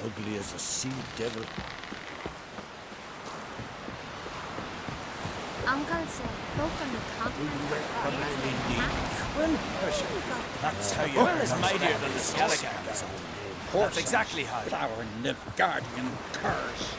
ugly as a sea devil. Uncle said folk on the continent That's how you are. It's mightier than the Skelligans. That's exactly how. Our Nilfgaardian curse.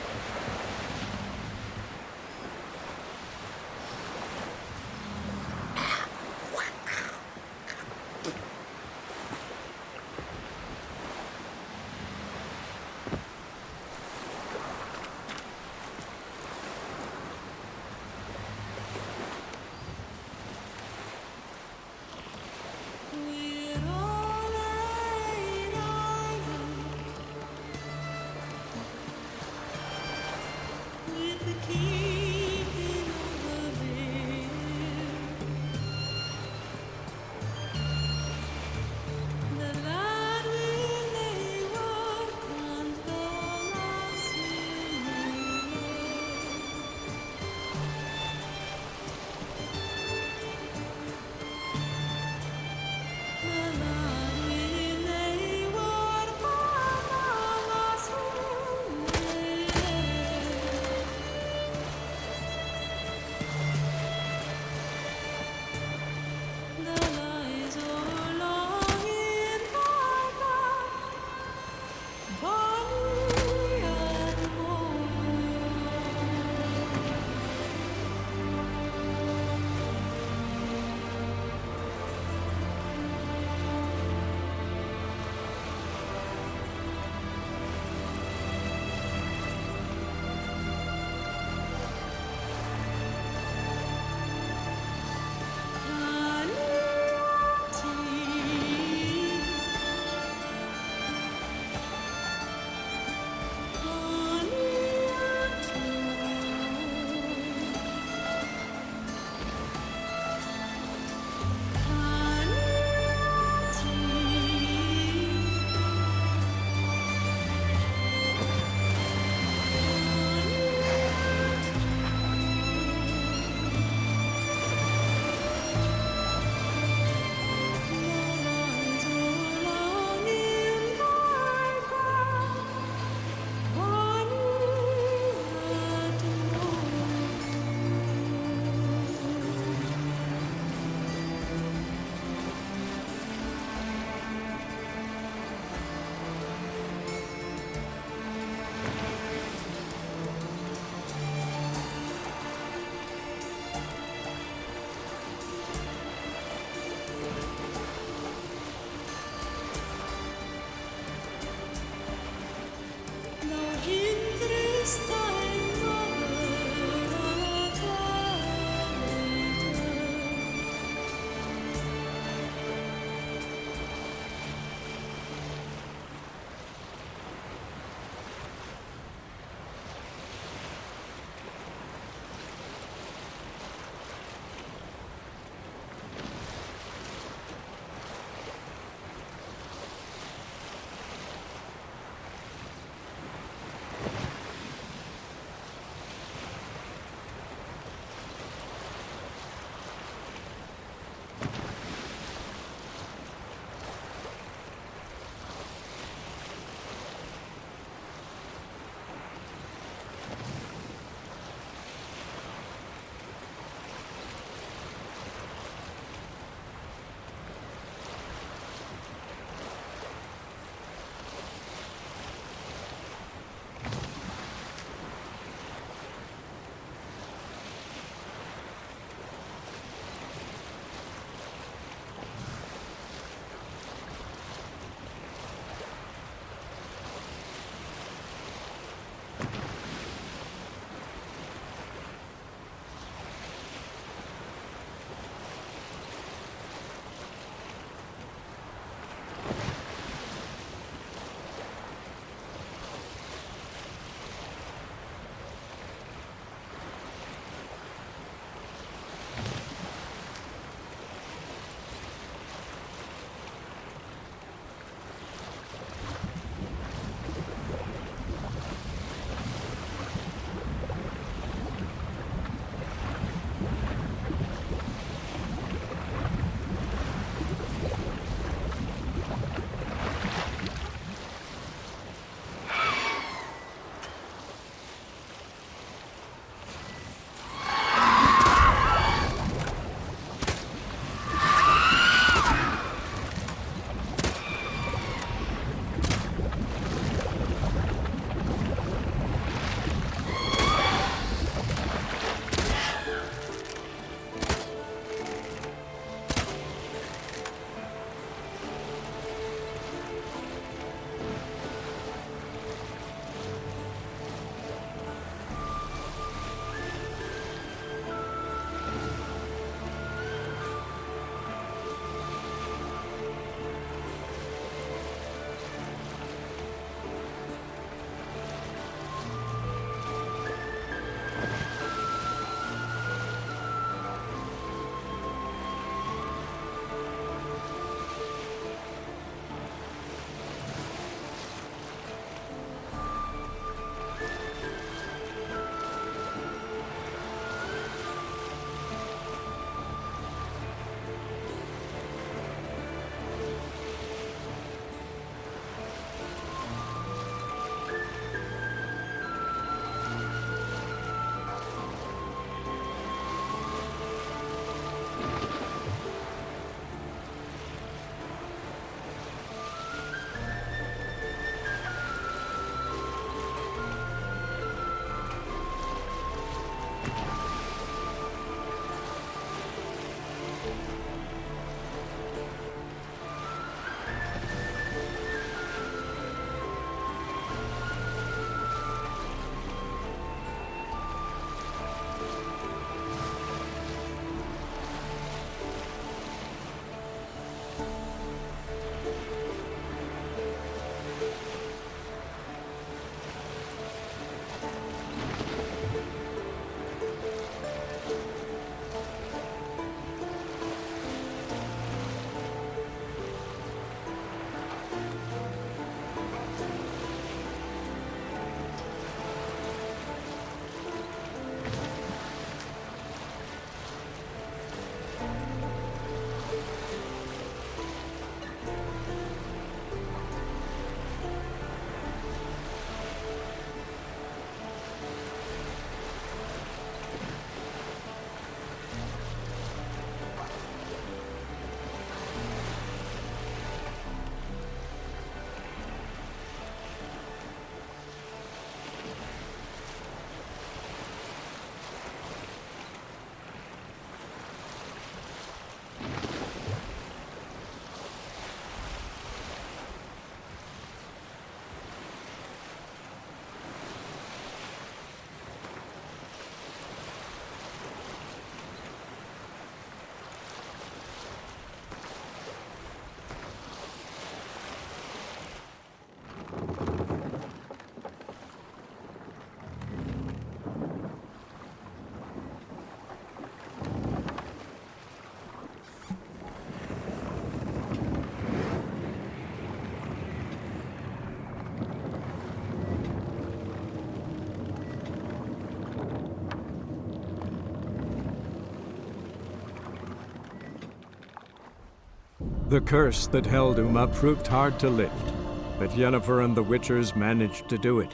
The curse that held Uma proved hard to lift, but Yennefer and the Witchers managed to do it.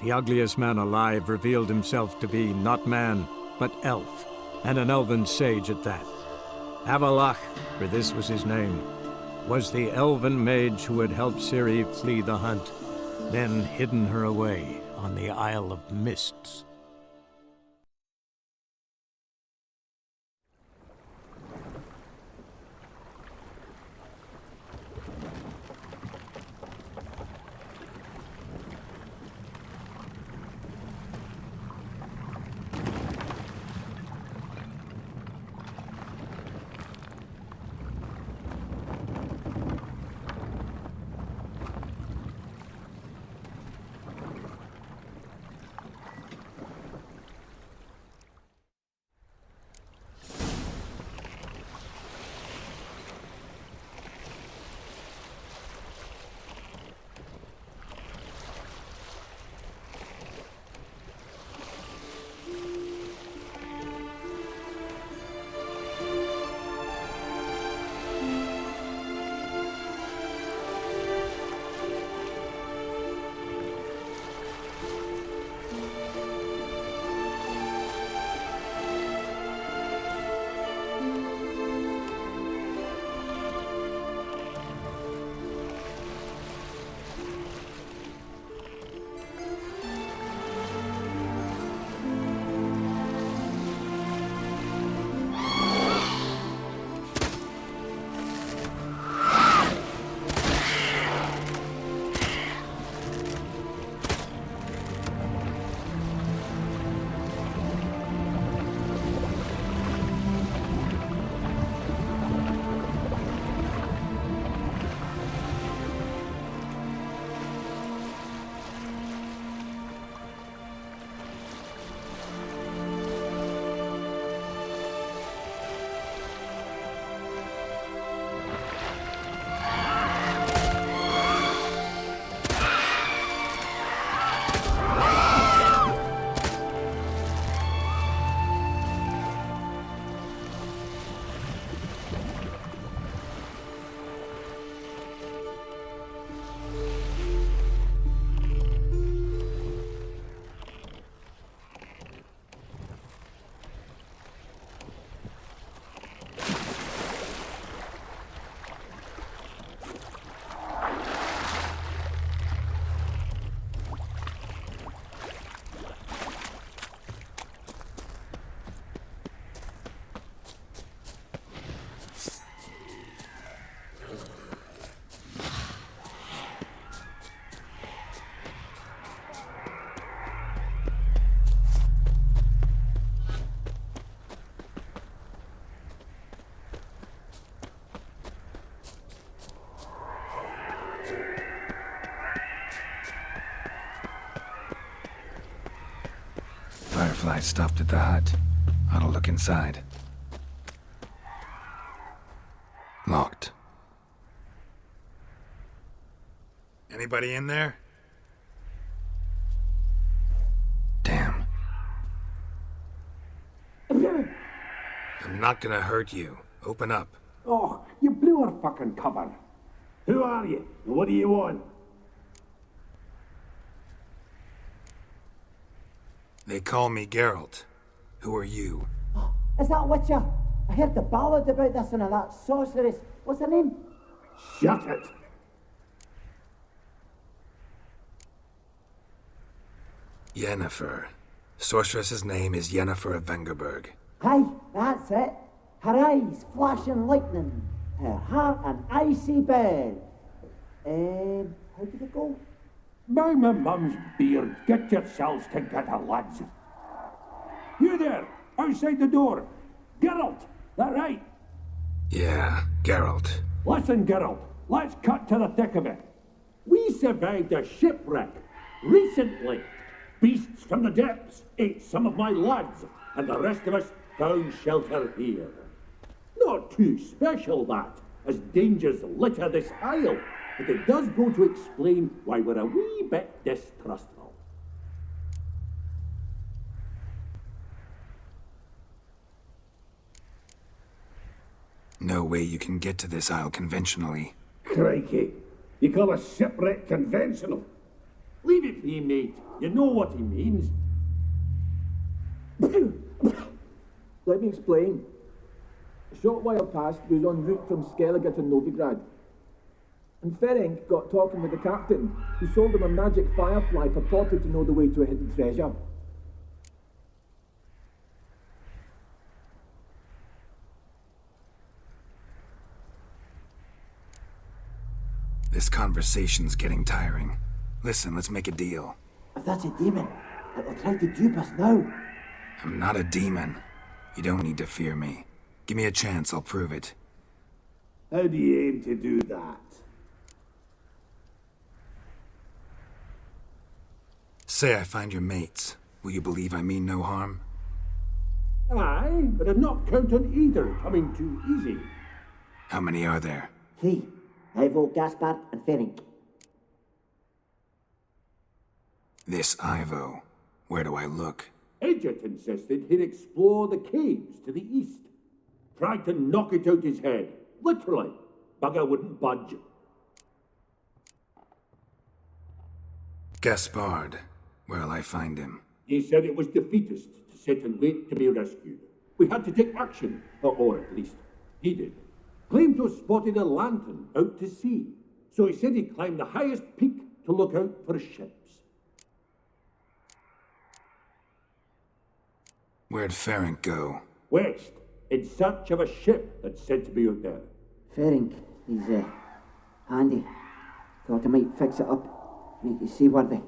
The ugliest man alive revealed himself to be not man, but elf, and an elven sage at that. Avalach, for this was his name, was the elven mage who had helped Ciri flee the hunt, then hidden her away on the Isle of Mists. Firefly stopped at the hut. Ought to look inside. Locked. Anybody in there? Damn. I'm not gonna hurt you. Open up. Oh, you blew our fucking cover. Who are you? And what do you want? They call me Geralt. Who are you? Is that Witcher? I heard the ballad about this and that sorceress. What's her name? Shut it! Yennefer. Sorceress's name is Yennefer of Vengerberg. Aye, that's it. Her eyes flashing lightning. Her heart an icy bed. How did it go? By my mum's beard, get yourselves together, lads. You there, outside the door. Geralt, that right? Yeah, Geralt. Listen, Geralt, let's cut to the thick of it. We survived a shipwreck recently. Beasts from the depths ate some of my lads, and the rest of us found shelter here. Not too special, that, as dangers litter this isle, but it does go to explain why we're a wee bit distrustful. No way you can get to this isle conventionally. Crikey, you call a shipwreck conventional? Leave it be, mate. You know what he means. Let me explain. A short while past, we was en route from Skellige to Novigrad. And Ferenc got talking with the captain, who sold him a magic firefly purported to know the way to a hidden treasure. This conversation's getting tiring. Listen, let's make a deal. If that's a demon, it'll try to dupe us now. I'm not a demon. You don't need to fear me. Give me a chance, I'll prove it. How do you aim to do that? Say I find your mates. Will you believe I mean no harm? Aye, but I'd not count on either coming too easy. How many are there? 3. Ivo, Gaspard, and Ferenc. This Ivo. Where do I look? Edget insisted he'd explore the caves to the east. Tried to knock it out his head. Literally. Bugger wouldn't budge. Gaspard. Where'll I find him? He said it was defeatist to sit and wait to be rescued. We had to take action, or at least he did. Claimed to have spotted a lantern out to sea. So he said he'd climb the highest peak to look out for ships. Where'd Ferenc go? West, in search of a ship that's said to be out there. Ferenc, he's handy. Thought I might fix it up, make it seaworthy.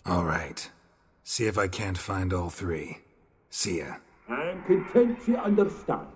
All right. See if I can't find all 3. See ya. I'm content to understand.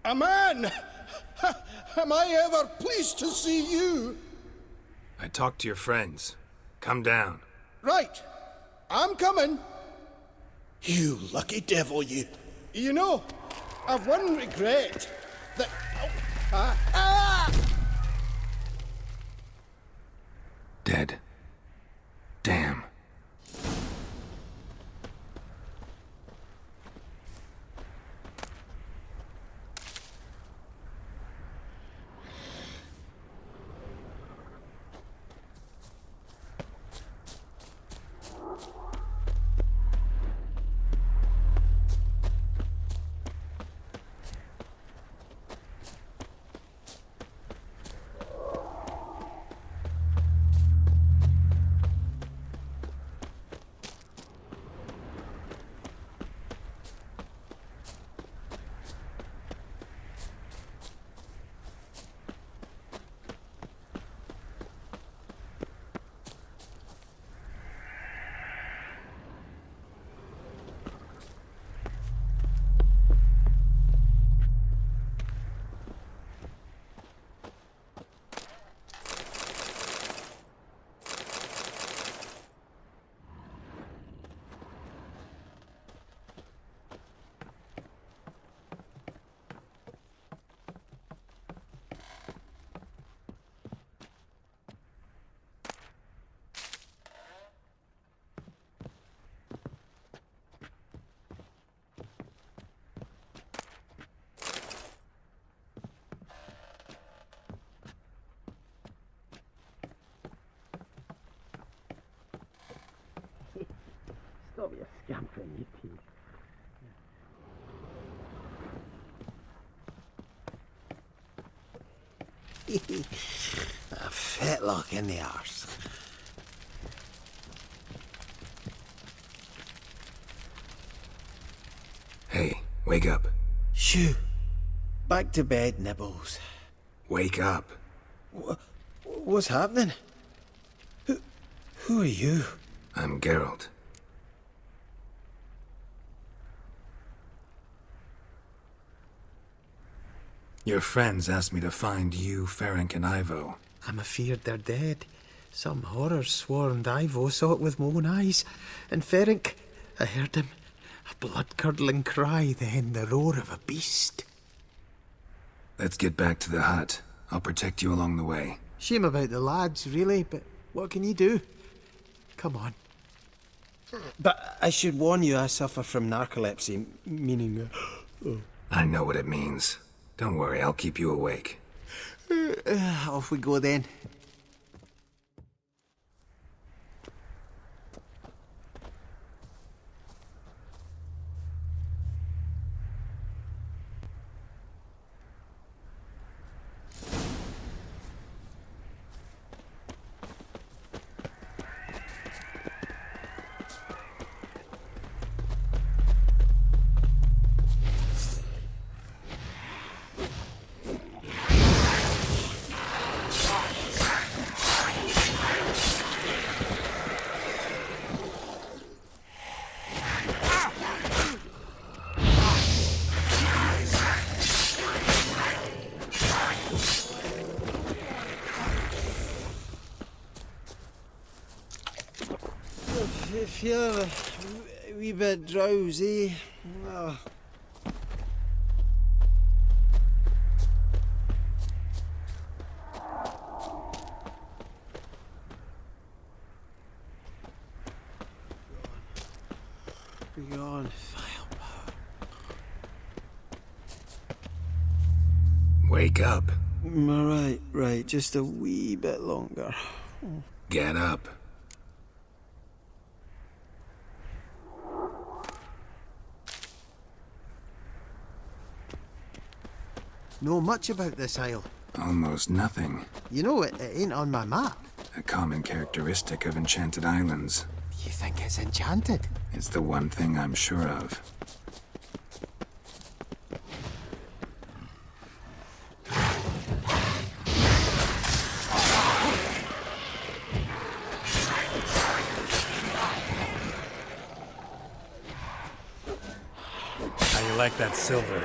A man! Am I ever pleased to see you? I talked to your friends. Come down. Right. I'm coming. You lucky devil, you. You know, I've one regret. That... Dead. Damn. Stop your scampering, you teeth. A fetlock in the arse. Hey, wake up. Shoo. Back to bed, Nibbles. Wake up. What's happening? Who are you? I'm Geralt. Your friends asked me to find you, Ferenc, and Ivo. I'm afeard they're dead. Some horror swarmed Ivo, saw it with my own eyes. And Ferenc, I heard him. A blood-curdling cry, then the roar of a beast. Let's get back to the hut. I'll protect you along the way. Shame about the lads, really, but what can you do? Come on. But I should warn you, I suffer from narcolepsy, meaning... I know what it means. Don't worry, I'll keep you awake. Off we go then. I feel a wee bit drowsy. Oh. Be gone, firepower. Wake up. Right, just a wee bit longer. Get up. Know much about this isle? Almost nothing. You know, it ain't on my map. A common characteristic of enchanted islands. You think it's enchanted? It's the one thing I'm sure of. like that silver.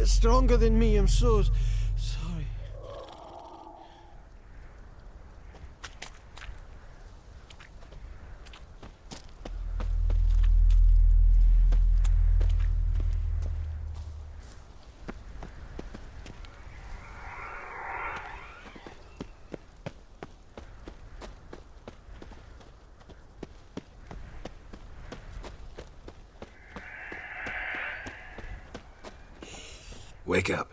It's stronger than me, I'm so sorry. Wake up.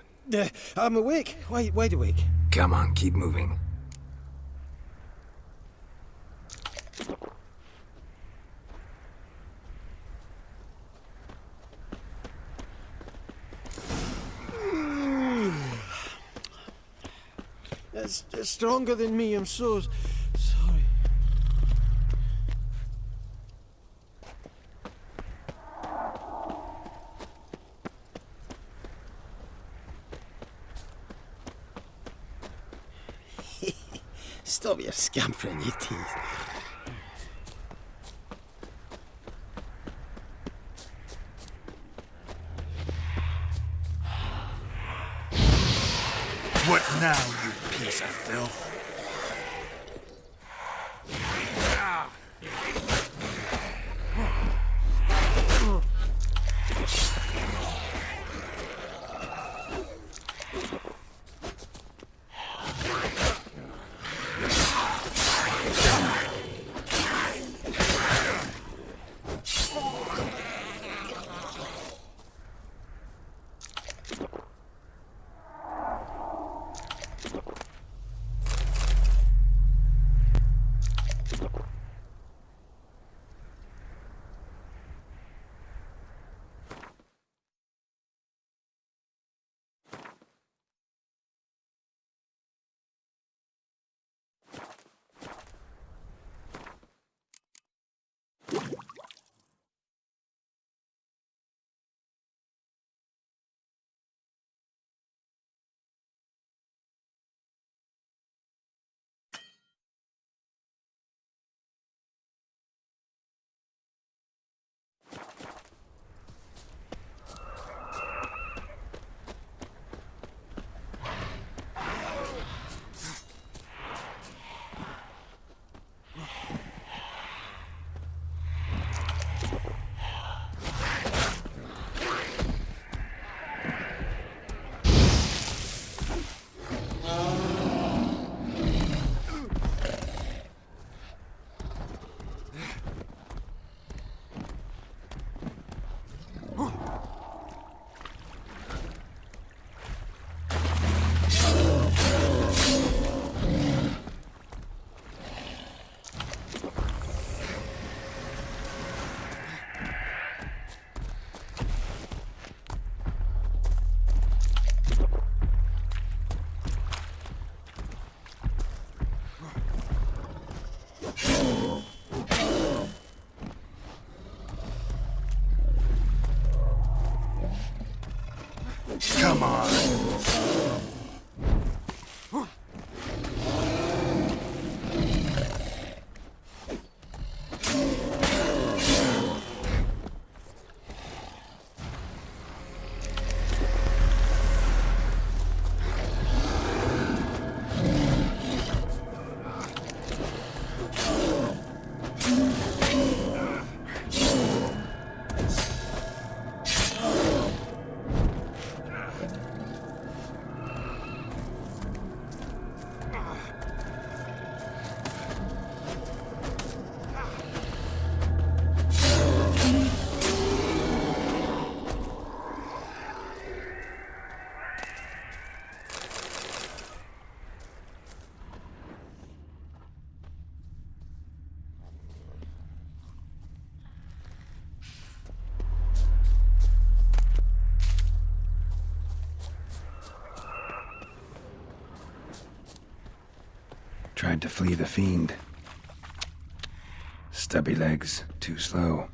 I'm awake. Wide awake. Come on, keep moving. It's stronger than me, I'm so sorry. Stop your scampering, you tease. What now, you piece of filth? Tried to flee the fiend. Stubby legs, too slow.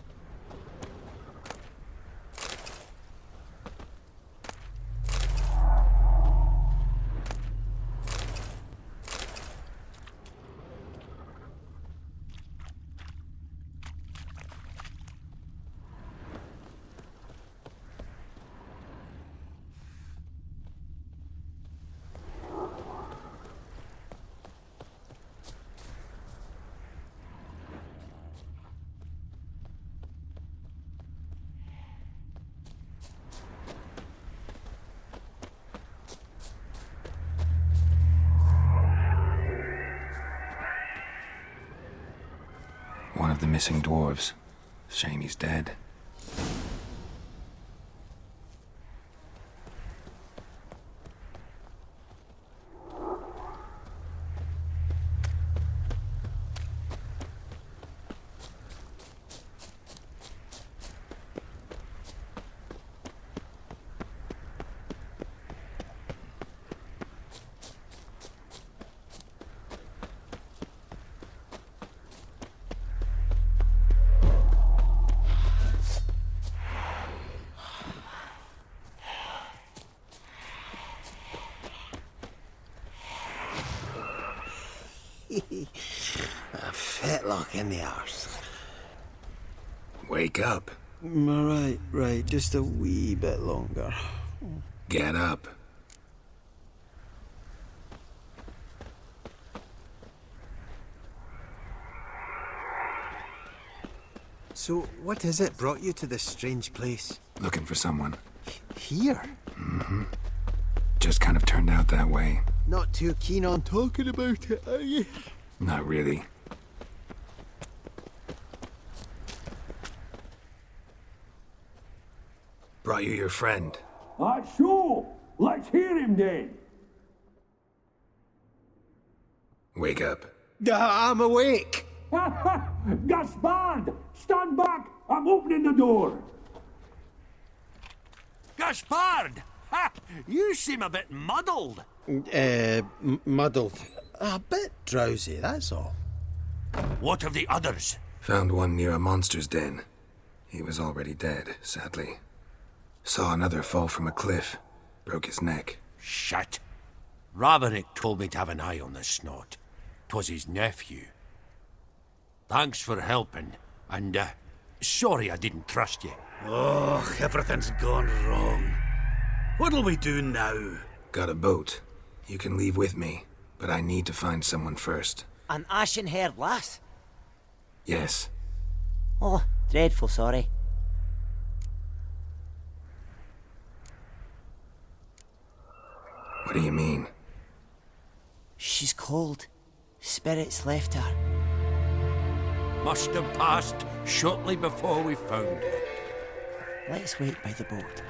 One of the missing dwarves. Shame he's dead. A fetlock in the arse. Wake up. Right, just a wee bit longer. Get up. So, what is it brought you to this strange place? Looking for someone. Here? Mm-hmm. Just kind of turned out that way. Not too keen on talking about it, are you? Not really. Brought you your friend. That's so. Let's hear him then. Wake up. I'm awake. Gaspard! Stand back! I'm opening the door. Gaspard! Ha! You seem a bit muddled. Muddled. A bit drowsy, that's all. What of the others? Found one near a monster's den. He was already dead, sadly. Saw another fall from a cliff. Broke his neck. Shit. Raverick told me to have an eye on the snot. 'Twas his nephew. Thanks for helping, and, sorry I didn't trust you. Oh, everything's gone wrong. What'll we do now? Got a boat. You can leave with me, but I need to find someone first. An ashen-haired lass? Yes. Oh, dreadful sorry. What do you mean? She's cold. Spirits left her. Must have passed shortly before we found her. Let's wait by the boat.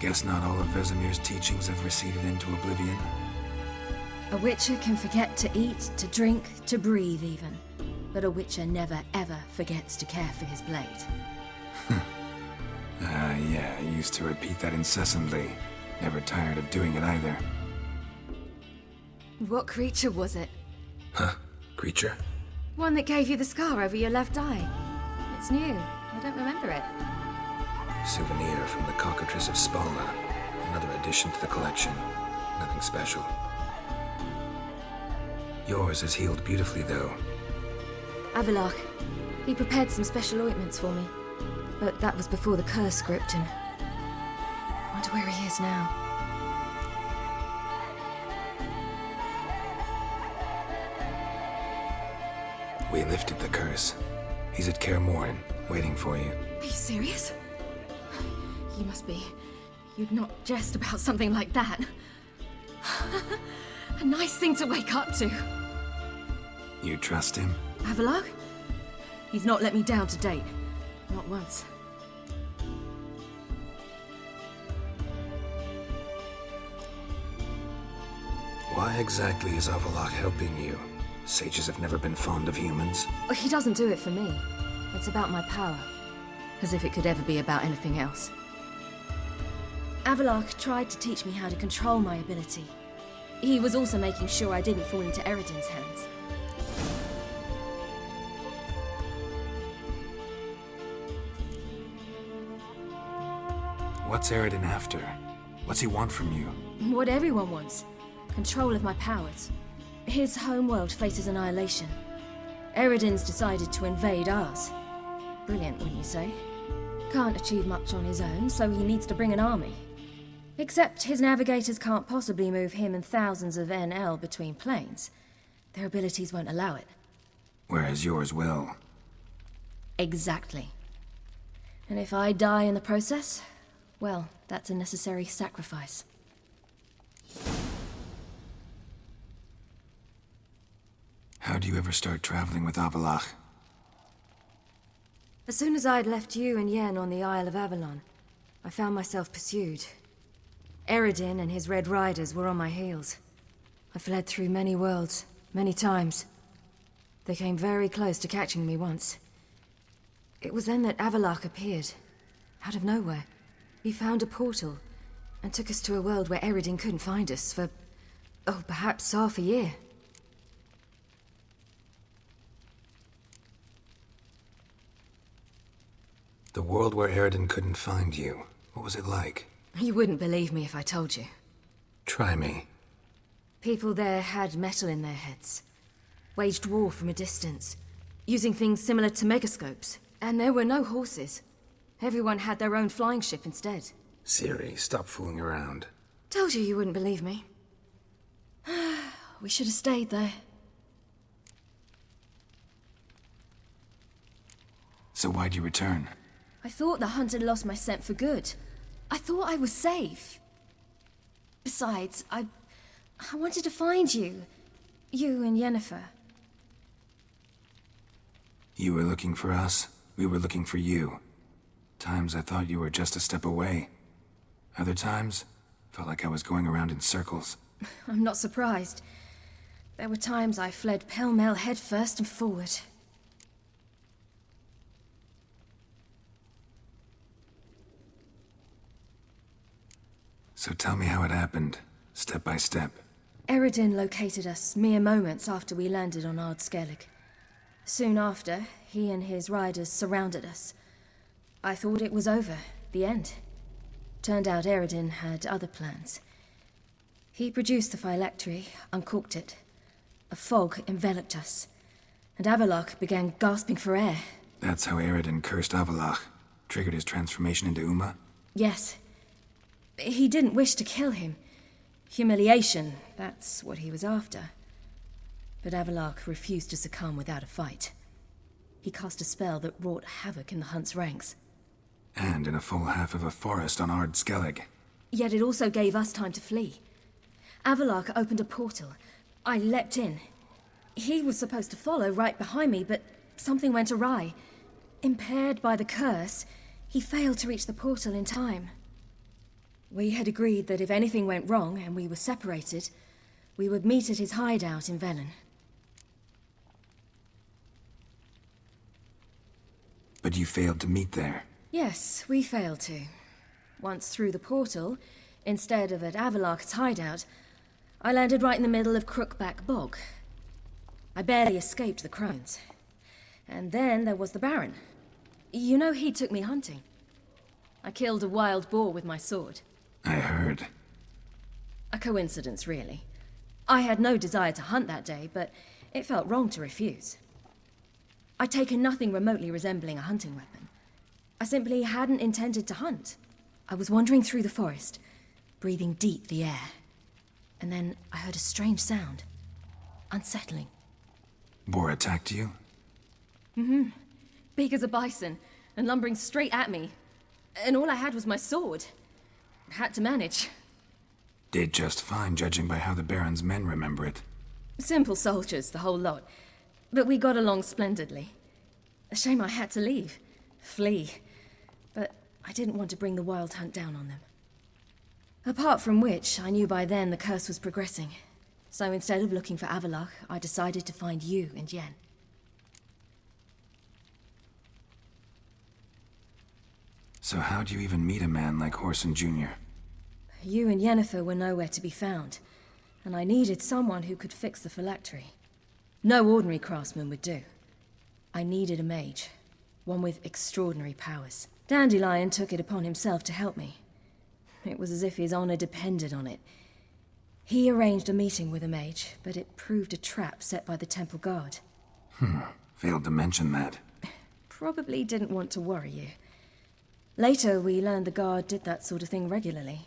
Guess not all of Vesemir's teachings have receded into oblivion. A witcher can forget to eat, to drink, to breathe even. But a witcher never ever forgets to care for his blade. Yeah, I used to repeat that incessantly. Never tired of doing it either. What creature was it? Huh? Creature? One that gave you the scar over your left eye. It's new. I don't remember it. Souvenir from the Cockatrice of Spalna. Another addition to the collection. Nothing special. Yours is healed beautifully, though. Avallac'h. He prepared some special ointments for me. But that was before the curse gripped him. Wonder where he is now. We lifted the curse. He's at Kaer Morhen, waiting for you. Are you serious? You must be. You'd not jest about something like that. A nice thing to wake up to. You trust him? Avallac'h? He's not let me down to date. Not once. Why exactly is Avallac'h helping you? Sages have never been fond of humans. He doesn't do it for me. It's about my power. As if it could ever be about anything else. Avallac'h tried to teach me how to control my ability. He was also making sure I didn't fall into Eredin's hands. What's Eredin after? What's he want from you? What everyone wants. Control of my powers. His homeworld faces annihilation. Eredin's decided to invade ours. Brilliant, wouldn't you say? Can't achieve much on his own, so he needs to bring an army. Except his navigators can't possibly move him and thousands of NL between planes. Their abilities won't allow it. Whereas yours will. Exactly. And if I die in the process, well, that's a necessary sacrifice. How do you ever start traveling with Avallac'h? As soon as I'd left you and Yen on the Isle of Avalon, I found myself pursued. Eredin and his Red Riders were on my heels. I fled through many worlds, many times. They came very close to catching me once. It was then that Avallac'h appeared, out of nowhere. He found a portal, and took us to a world where Eredin couldn't find us for, oh, perhaps half a year. The world where Eredin couldn't find you. What was it like? You wouldn't believe me if I told you. Try me. People there had metal in their heads. Waged war from a distance. Using things similar to megascopes. And there were no horses. Everyone had their own flying ship instead. Ciri, stop fooling around. Told you wouldn't believe me. We should have stayed there. So why'd you return? I thought the hunt had lost my scent for good. I thought I was safe. Besides, I wanted to find you. You and Yennefer. You were looking for us. We were looking for you. Times I thought you were just a step away. Other times, felt like I was going around in circles. I'm not surprised. There were times I fled pell-mell head first and forward. So tell me how it happened, step by step. Eredin located us mere moments after we landed on Ard Skellig. Soon after, he and his riders surrounded us. I thought it was over, the end. Turned out Eredin had other plans. He produced the phylactery, uncorked it. A fog enveloped us, and Avallac'h began gasping for air. That's how Eredin cursed Avallac'h, triggered his transformation into Uma? Yes. He didn't wish to kill him. Humiliation, that's what he was after. But Avallac'h refused to succumb without a fight. He cast a spell that wrought havoc in the hunt's ranks. And in a full half of a forest on Ard Skellig. Yet it also gave us time to flee. Avallac'h opened a portal. I leapt in. He was supposed to follow right behind me, but something went awry. Impaired by the curse, he failed to reach the portal in time. We had agreed that if anything went wrong and we were separated, we would meet at his hideout in Velen. But you failed to meet there. Yes, we failed to. Once through the portal, instead of at Avalok's hideout, I landed right in the middle of Crookback Bog. I barely escaped the crones. And then there was the Baron. You know, he took me hunting. I killed a wild boar with my sword. I heard. A coincidence, really. I had no desire to hunt that day, but it felt wrong to refuse. I'd taken nothing remotely resembling a hunting weapon. I simply hadn't intended to hunt. I was wandering through the forest, breathing deep the air. And then I heard a strange sound. Unsettling. Boar attacked you? Mm-hmm. Big as a bison, and lumbering straight at me. And all I had was my sword. Had to manage. Did just fine, judging by how the Baron's men remember it. Simple soldiers, the whole lot. But we got along splendidly. A shame I had to leave. Flee. But I didn't want to bring the Wild Hunt down on them. Apart from which, I knew by then the curse was progressing. So instead of looking for Avalok, I decided to find you and Yen. So how'd you even meet a man like Whoreson Jr.? You and Yennefer were nowhere to be found, and I needed someone who could fix the phylactery. No ordinary craftsman would do. I needed a mage, one with extraordinary powers. Dandelion took it upon himself to help me. It was as if his honor depended on it. He arranged a meeting with a mage, but it proved a trap set by the temple guard. Failed to mention that. Probably didn't want to worry you. Later, we learned the guard did that sort of thing regularly,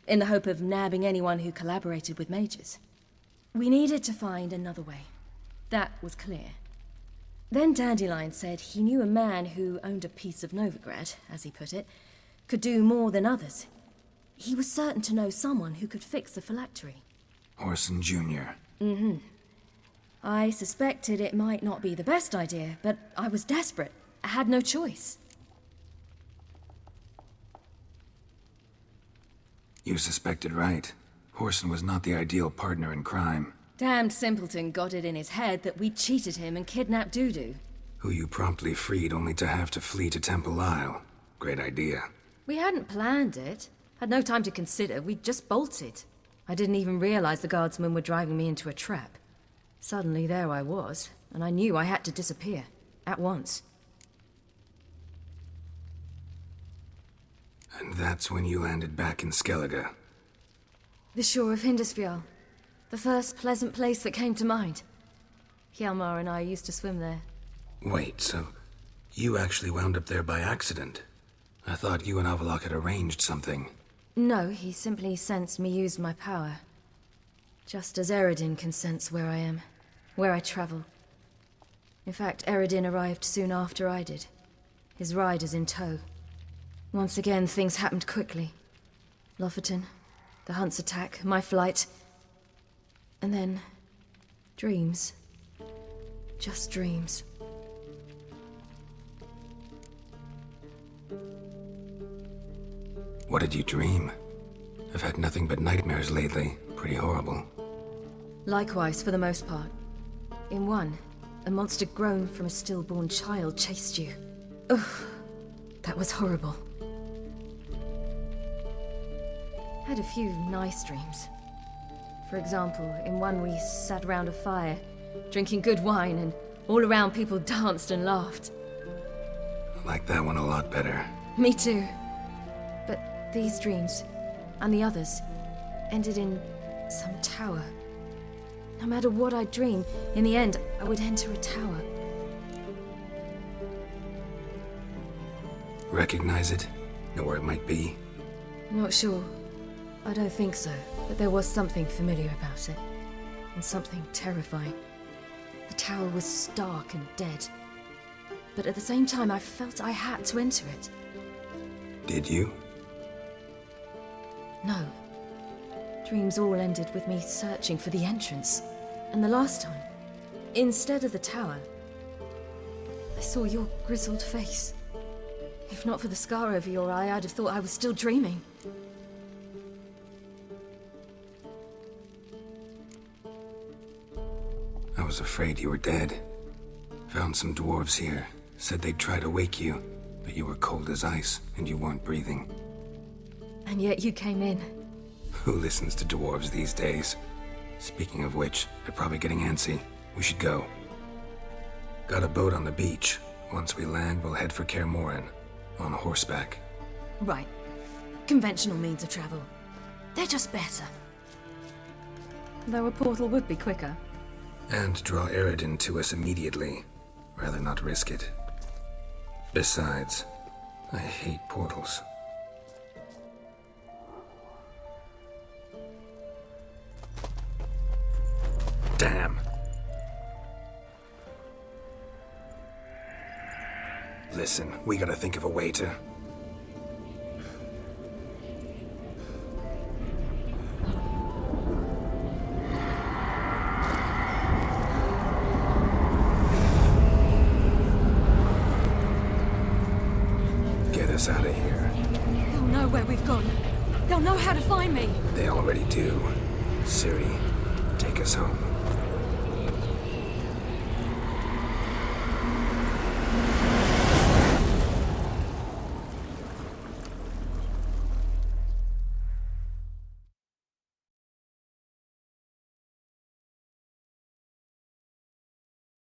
in the hope of nabbing anyone who collaborated with mages. We needed to find another way. That was clear. Then Dandelion said he knew a man who owned a piece of Novigrad, as he put it, could do more than others. He was certain to know someone who could fix the phylactery. Whoreson Jr. Mm-hmm. I suspected it might not be the best idea, but I was desperate. I had no choice. You suspected right. Whoreson was not the ideal partner in crime. Damned simpleton got it in his head that we'd cheated him and kidnapped Dudu. Who you promptly freed only to have to flee to Temple Isle. Great idea. We hadn't planned it. Had no time to consider. We just bolted. I didn't even realize the guardsmen were driving me into a trap. Suddenly there I was, and I knew I had to disappear. At once. And that's when you landed back in Skellige. The shore of Hindisfjall. The first pleasant place that came to mind. Hjalmar and I used to swim there. Wait, so you actually wound up there by accident? I thought you and Avalok had arranged something. No, he simply sensed me use my power. Just as Eredin can sense where I am, where I travel. In fact, Eredin arrived soon after I did. His riders in tow. Once again, things happened quickly. Lofoten, the Hunt's attack, my flight. And then, dreams. Just dreams. What did you dream? I've had nothing but nightmares lately. Pretty horrible. Likewise, for the most part. In one, a monster grown from a stillborn child chased you. Ugh, that was horrible. Had a few nice dreams. For example, in one we sat around a fire, drinking good wine, and all around people danced and laughed. I like that one a lot better. Me too. But these dreams, and the others, ended in some tower. No matter what I dream, in the end, I would enter a tower. Recognize it? Know where it might be? Not sure. I don't think so, but there was something familiar about it. And something terrifying. The tower was stark and dead. But at the same time, I felt I had to enter it. Did you? No. Dreams all ended with me searching for the entrance. And the last time, instead of the tower, I saw your grizzled face. If not for the scar over your eye, I'd have thought I was still dreaming. was afraid you were dead. Found some dwarves here. Said they'd try to wake you, but you were cold as ice and you weren't breathing. And yet you came in. Who listens to dwarves these days? Speaking of which, they're probably getting antsy. We should go. Got a boat on the beach. Once we land, we'll head for Kaer Morhen. On horseback. Right. Conventional means of travel. They're just better. Though a portal would be quicker. And draw Eredin to us immediately. Rather not risk it. Besides, I hate portals. Damn. Listen, we gotta think of a way to... Get us out of here. They'll know where we've gone. They'll know how to find me. They already do. Ciri, take us home.